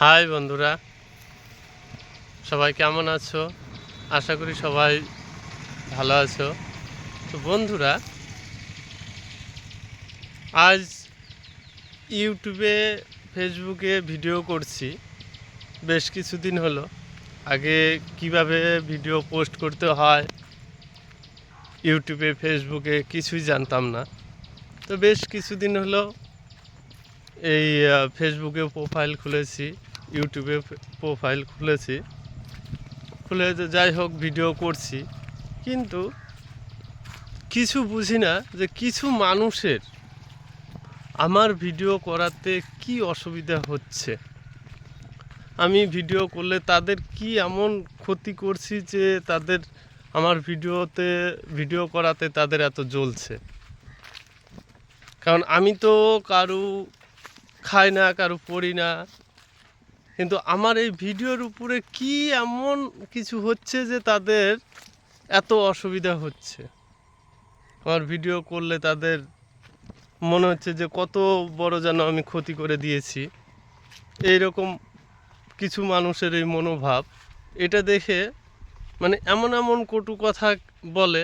High বন্ধুরা, সবাই কেমন আছো? আশা করি সবাই ভালো আছো। তো বন্ধুরা, আজ ইউটিউবে ফেসবুকে ভিডিও করছি বেশ কিছুদিন হলো। আগে কিভাবে ভিডিও পোস্ট করতে হয় ইউটিউবে ফেসবুকে কিছুই জানতাম না। তো বেশ কিছুদিন হলো এই ফেসবুকে প্রোফাইল খুলেছি, ইউটিউবে প্রোফাইল খুলেছি, খুলে যাই হোক ভিডিও করছি। কিন্তু কিছু বুঝি না যে কিছু মানুষের আমার ভিডিও করাতে কি অসুবিধা হচ্ছে। আমি ভিডিও করলে তাদের কি এমন ক্ষতি করছি যে তাদের আমার ভিডিও করাতে তাদের এত জ্বলছে। কারণ আমি তো কারু খাই না, কারু পড়ি না, কিন্তু আমার এই ভিডিওর উপরে কি এমন কিছু হচ্ছে যে তাদের এত অসুবিধা হচ্ছে। আমার ভিডিও করলে তাদের মনে হচ্ছে যে কত বড় যেন আমি ক্ষতি করে দিয়েছি। এইরকম কিছু মানুষের এই মনোভাব, এটা দেখে মানে এমন এমন কটু কথা বলে,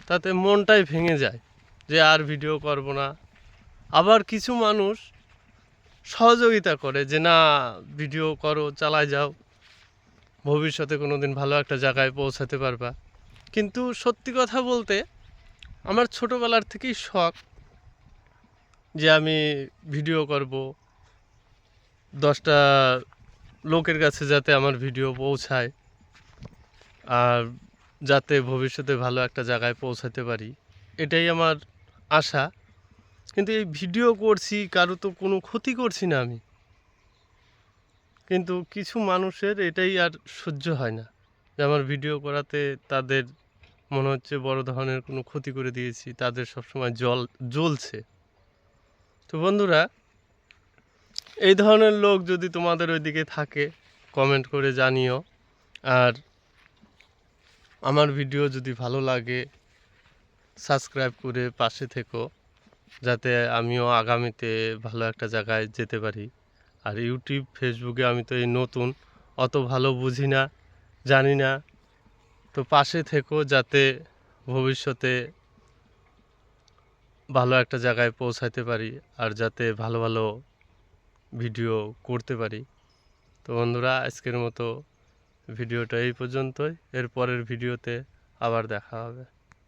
তাতে মনটাই ভেঙে যায় যে আর ভিডিও করব না। আবার কিছু মানুষ সহযোগিতা করে যে না, ভিডিও করো, চালায় যাও, ভবিষ্যতে কোনো দিন ভালো একটা জায়গায় পৌঁছাতে পারবা। কিন্তু সত্যি কথা বলতে আমার ছোটোবেলার থেকেই শখ যে আমি ভিডিও করব, 10টা লোকের কাছে যাতে আমার ভিডিও পৌঁছায়, আর যাতে ভবিষ্যতে ভালো একটা জায়গায় পৌঁছাতে পারি, এটাই আমার আশা। কিন্তু এই ভিডিও করছি, কারো তো কোনো ক্ষতি করছি না আমি, কিন্তু কিছু মানুষের এটাই আর সহ্য হয় না যে আমার ভিডিও করাতে তাদের মনে হচ্ছে বড় ধরনের কোনো ক্ষতি করে দিয়েছি, তাদের সবসময় জ্বলছে। তো বন্ধুরা, এই ধরনের লোক যদি তোমাদের ওইদিকে থাকে, কমেন্ট করে জানিও। আর আমার ভিডিও যদি ভালো লাগে সাবস্ক্রাইব করে পাশে থেকো, যাতে আমিও আগামীতে ভালো একটা জায়গায় যেতে পারি। আর ইউটিউব ফেসবুকে আমি তো এই নতুন, অত ভালো বুঝি না, জানি না। তো পাশে থেকো যাতে ভবিষ্যতে ভালো একটা জায়গায় পৌঁছাতে পারি, আর যাতে ভালো ভালো ভিডিও করতে পারি। তো বন্ধুরা, আজকের মতো ভিডিওটা এই পর্যন্তই। এর পরের ভিডিওতে আবার দেখা হবে।